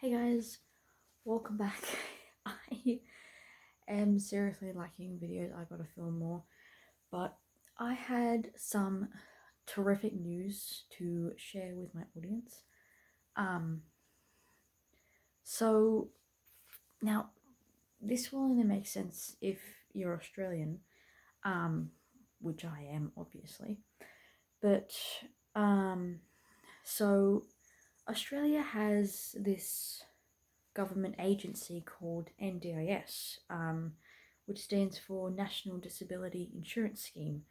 Hey guys, welcome back. I am seriously lacking videos. I gotta film more, but I had some terrific news to share with my audience. Um, so now this will only make sense if you're Australian, um, which I am obviously, but um, so Australia has this government agency called NDIS, which stands for National Disability Insurance Scheme.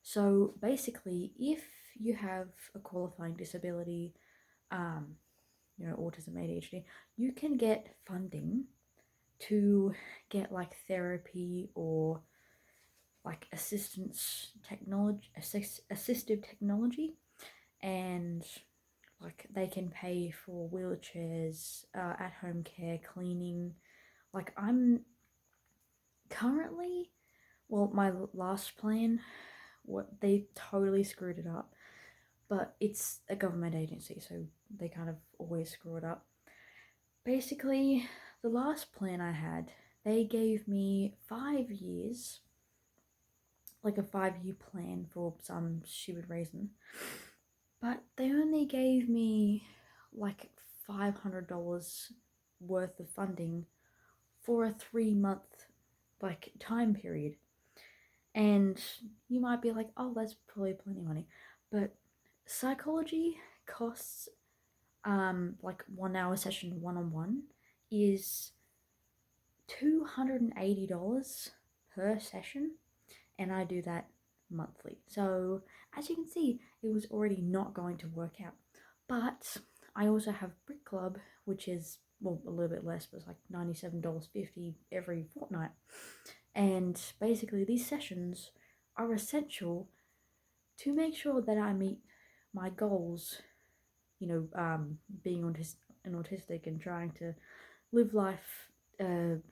So basically, if you have a qualifying disability, um, autism, ADHD, you can get funding to get like therapy or like assistive technology, and like they can pay for wheelchairs, at-home care, cleaning. Like I'm currently, well, my last plan, what they totally screwed it up, but it's a government agency, so they kind of always screw it up. Basically, the last plan I had, they gave me 5 years, like a 5-year plan for some stupid reason, but they only gave me like $500 worth of funding for a 3-month like time period. And you might be like, oh, that's probably plenty of money, but psychology costs like 1 hour session one-on-one is $280 per session, and I do that monthly. So as you can see, it was already not going to work out. But I also have Brick Club, which is, well, a little bit less, but it's like $97.50 every fortnight. And basically these sessions are essential to make sure that I meet my goals, being an autistic and trying to live life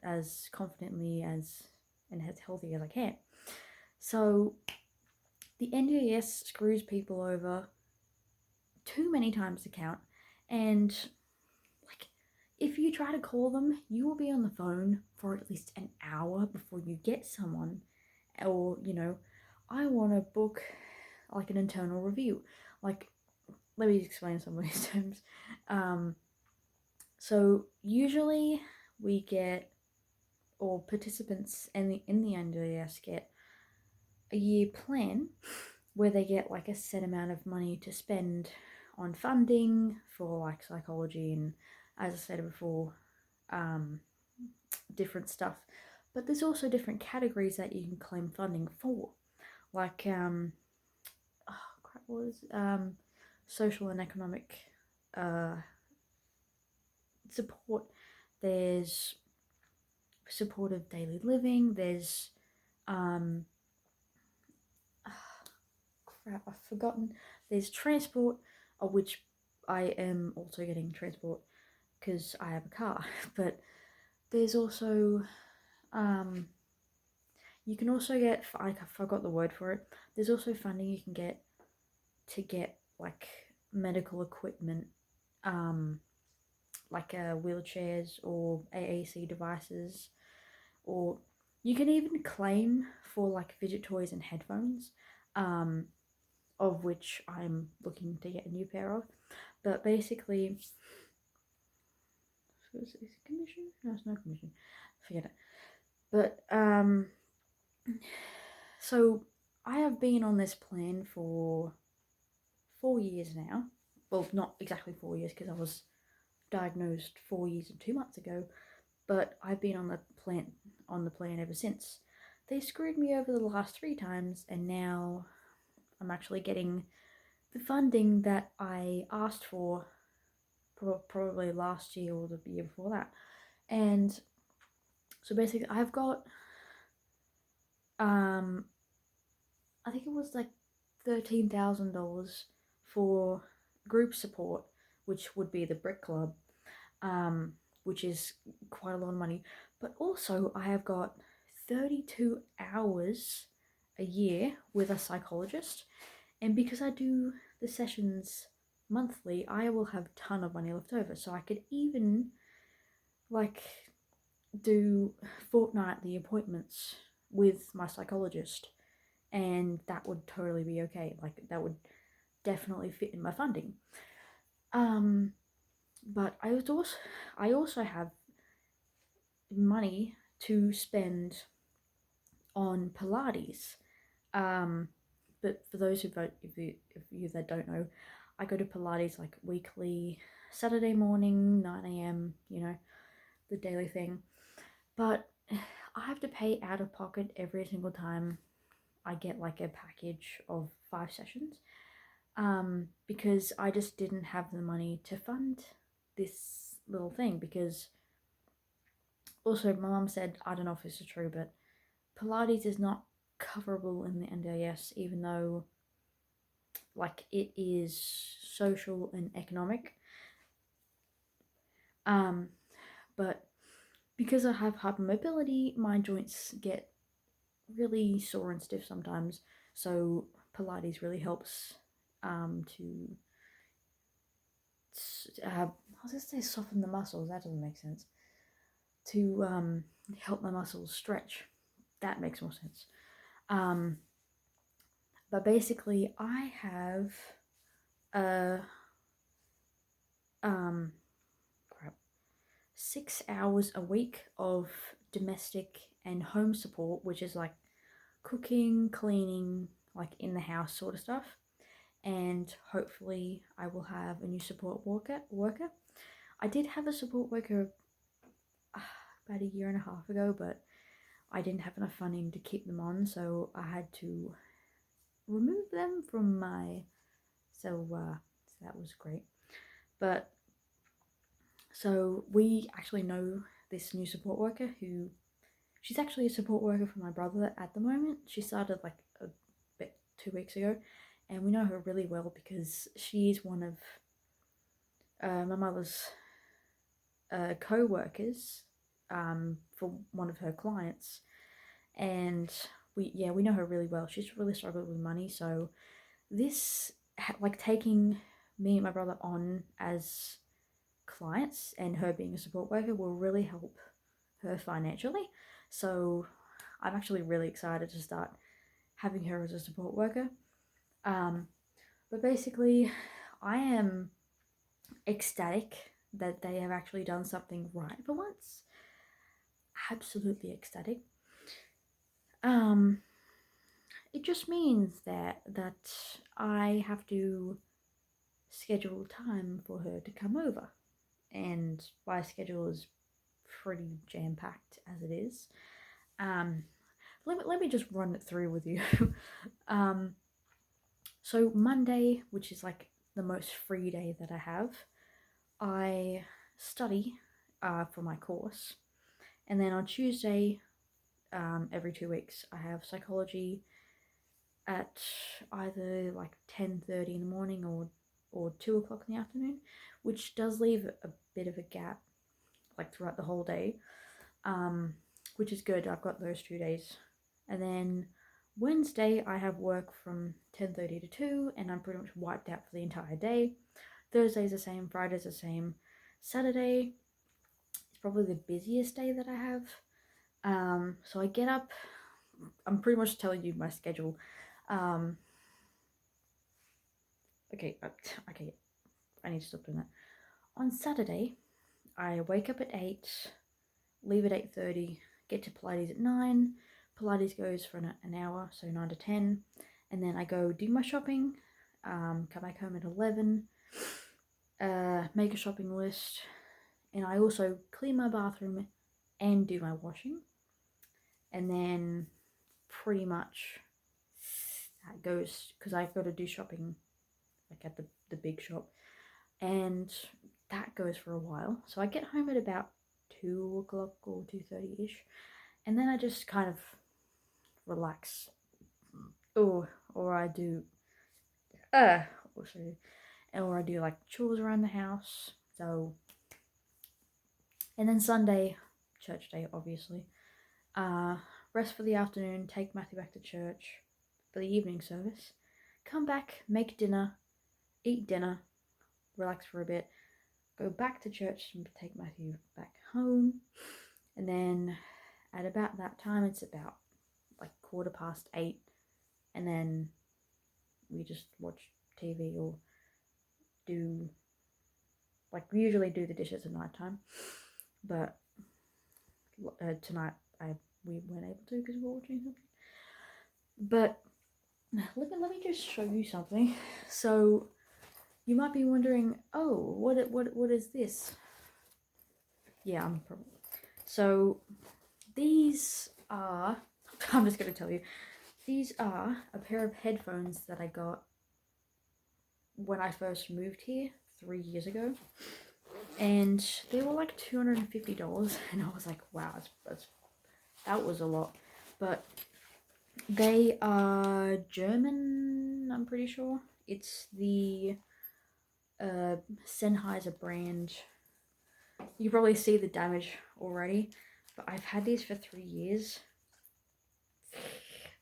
as confidently as and as healthy as I can. So the NDIS screws people over too many times to count, and like if you try to call them, you will be on the phone for at least an hour before you get someone. Or I want to book like an internal review. Like, let me explain some of these terms. So usually we get, or participants in the NDIS get a year plan where they get like a set amount of money to spend on funding for like psychology and, as I said before, different stuff. But there's also different categories that you can claim funding for, like social and economic support. There's supportive daily living. There's crap, I've forgotten. There's transport, of which I am also getting transport because I have a car. But there's also you can also get, I forgot the word for it. There's also funding you can get to get like medical equipment, like wheelchairs or AAC devices, or you can even claim for like fidget toys and headphones, of which I'm looking to get a new pair of. But basically, is it commission? No, it's not commission. Forget it. But so I have been on this plan for 4 years now. Well, not exactly 4 years because I was diagnosed 4 years and 2 months ago, but I've been on the plan ever since. They screwed me over the last 3 times, and now I'm actually getting the funding that I asked for probably last year or the year before that. And so basically I've got I think it was like $13,000 for group support, which would be the Brick Club, which is quite a lot of money. But also I have got 32 hours a year with a psychologist, and because I do the sessions monthly, I will have a ton of money left over. So I could even like do fortnightly appointments with my psychologist, and that would totally be okay. Like that would definitely fit in my funding. But I also have money to spend on Pilates. But for those if you that don't know, I go to Pilates like weekly, Saturday morning, 9 a.m. You know, the daily thing. But I have to pay out of pocket every single time I get like a package of 5 sessions. Because I just didn't have the money to fund this little thing. Because also my mum said, I don't know if this is true, but Pilates is not coverable in the NDIS, even though like it is social and economic. But because I have hypermobility, my joints get really sore and stiff sometimes. So Pilates really helps to I was gonna say soften the muscles. That doesn't make sense. To help my muscles stretch. That makes more sense. But basically, I have a 6 hours a week of domestic and home support, which is like cooking, cleaning, like in the house sort of stuff. And hopefully, I will have a new support worker. I did have a support worker about a year and a half ago, but I didn't have enough funding to keep them on, so I had to remove them from my. So that was great. But so we actually know this new support worker who she's actually a support worker for my brother at the moment. She started like a bit 2 weeks ago, and we know her really well because she's one of my mother's co-workers for one of her clients, and we know her really well. She's really struggled with money, so this like taking me and my brother on as clients and her being a support worker will really help her financially. So I'm actually really excited to start having her as a support worker. But basically, I am ecstatic that they have actually done something right for once. Absolutely ecstatic. It just means that I have to schedule time for her to come over, and my schedule is pretty jam packed as it is. Let me just run it through with you. So Monday, which is like the most free day that I have, I study for my course, and then on Tuesday, every 2 weeks, I have psychology at either like 10:30 in the morning or 2 o'clock in the afternoon, which does leave a bit of a gap like throughout the whole day, which is good. I've got those 2 days, and then Wednesday I have work from 10:30 to 2, and I'm pretty much wiped out for the entire day. Thursday's the same, Friday's the same. Saturday is probably the busiest day that I have. So I get up. I'm pretty much telling you my schedule. Okay, I need to stop doing that. On Saturday, I wake up at 8, leave at 8:30, get to Pilates at 9. Pilates goes for an hour, so 9 to 10, and then I go do my shopping, come back home at 11, make a shopping list, and I also clean my bathroom and do my washing, and then pretty much that goes, because I've got to do shopping like at the big shop, and that goes for a while. So I get home at about 2 o'clock or 2:30 ish, and then I just kind of relax. Or I do also, or I do like chores around the house. So, and then Sunday, church day, obviously. Rest for the afternoon, take Matthew back to church for the evening service, come back, make dinner, eat dinner, relax for a bit, go back to church and take Matthew back home. And then at about that time, it's about like 8:15, and then we just watch TV or do, like, we usually do the dishes at night time, but tonight we weren't able to because we were watching something. But let me just show you something. So you might be wondering, oh, what is this? Yeah, I'm probably. So these are, I'm just going to tell you, these are a pair of headphones that I got when I first moved here 3 years ago. And they were like $250, and I was like, wow, that was a lot. But they are German, I'm pretty sure. It's the Sennheiser brand. You probably see the damage already, but I've had these for 3 years.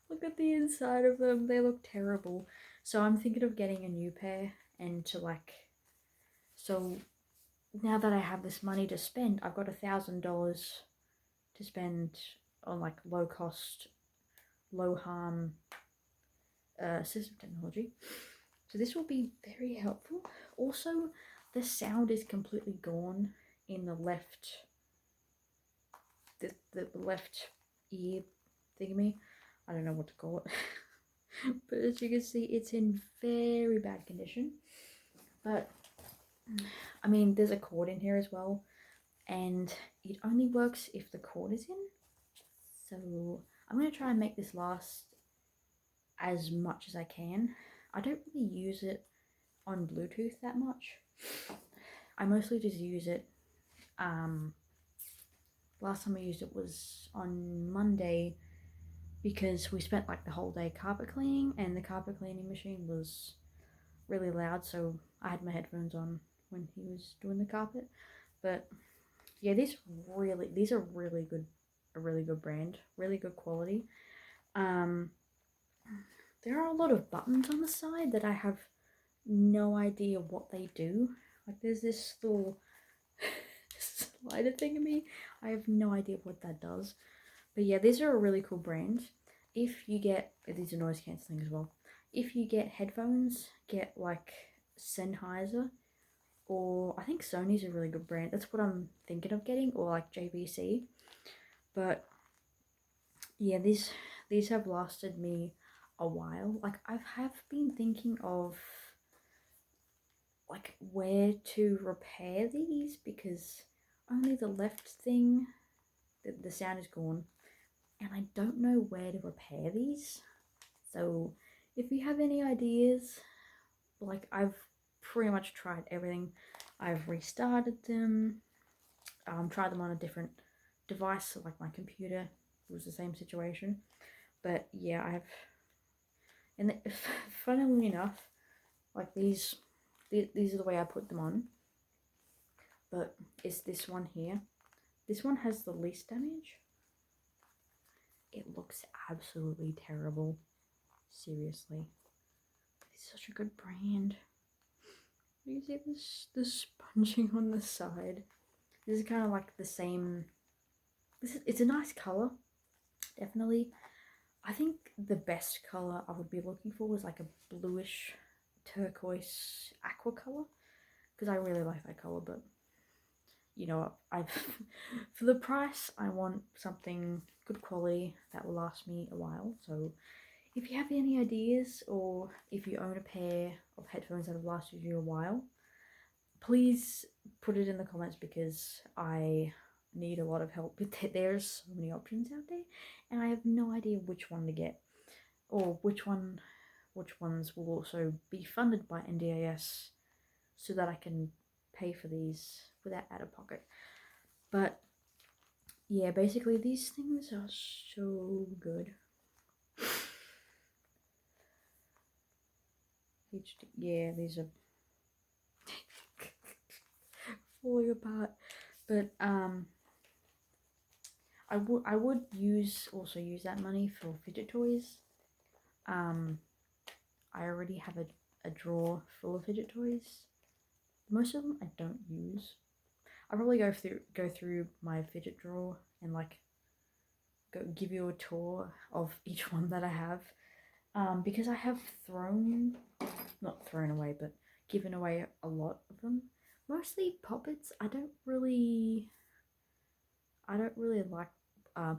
Look at the inside of them, they look terrible. So I'm thinking of getting a new pair, and so now that I have this money to spend, I've got $1,000 to spend on like low cost, low harm system technology. So this will be very helpful. Also, the sound is completely gone in the left ear thingy. I don't know what to call it. But as you can see, it's in very bad condition. But I mean, there's a cord in here as well, and it only works if the cord is in. So I'm going to try and make this last as much as I can. I don't really use it on Bluetooth that much. I mostly just use it, last time I used it was on Monday, because we spent like the whole day carpet cleaning, and the carpet cleaning machine was really loud, so I had my headphones on when he was doing the carpet. But yeah, these are really good, a really good brand, really good quality. There are a lot of buttons on the side that I have no idea what they do. Like, there's this little slider thingy. I have no idea what that does. But yeah, these are a really cool brand. If you get, these are noise cancelling as well. If you get headphones, get like Sennheiser, or I think Sony's a really good brand. That's what I'm thinking of getting, or like JVC. But yeah, these have lasted me a while. Like, I have been thinking of like where to repair these, because only the left thing, the sound is gone, and I don't know where to repair these. So if you have any ideas, like, I've pretty much tried everything. I've restarted them, tried them on a different device, so like my computer, it was the same situation. But yeah, and funnily enough, like these are the way I put them on. But it's this one here. This one has the least damage. It looks absolutely terrible. Seriously. It's such a good brand. You see the sponging on the side. This is kind of like the same. It's a nice color, definitely. I think the best color I would be looking for was like a bluish turquoise aqua color, because I really like that color. But you know, I've for the price, I want something good quality that will last me a while. So if you have any ideas, or if you own a pair of headphones that have lasted you a while, please put it in the comments, because I need a lot of help with it. There's so many options out there, and I have no idea which one to get, or which ones will also be funded by NDIS, so that I can pay for these without out of pocket. But yeah, basically these things are so good. Yeah, these are falling apart. But I would also use that money for fidget toys. I already have a drawer full of fidget toys, most of them I don't use. I probably go through my fidget drawer and like go give you a tour of each one that I have. Because I have not thrown away, but given away a lot of them. Mostly puppets. I don't really like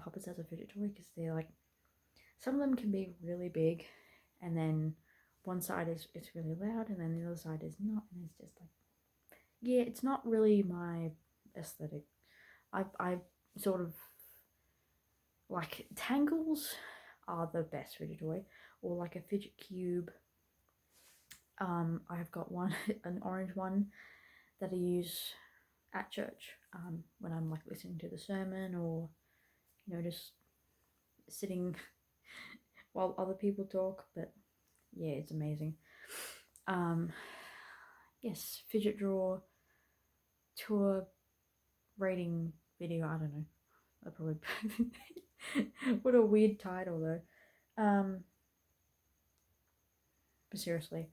puppets as a fidget toy because they're like some of them can be really big, and then one side is it's really loud, and then the other side is not, and it's just like yeah, it's not really my aesthetic. I sort of like tangles are the best fidget toy, or like a fidget cube. I've got one, an orange one that I use at church when I'm like listening to the sermon or just sitting while other people talk. But yeah, it's amazing. Um, yes, fidget drawer tour rating video. I don't know. I probably what a weird title though. But seriously,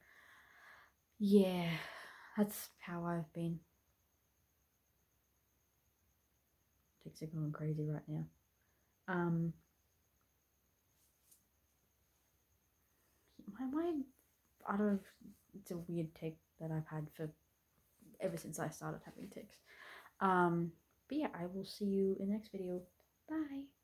yeah, that's how I've been. Ticks are going crazy right now. My I don't know. It's a weird tick that I've had for ever since I started having ticks. But yeah, I will see you in the next video. Bye.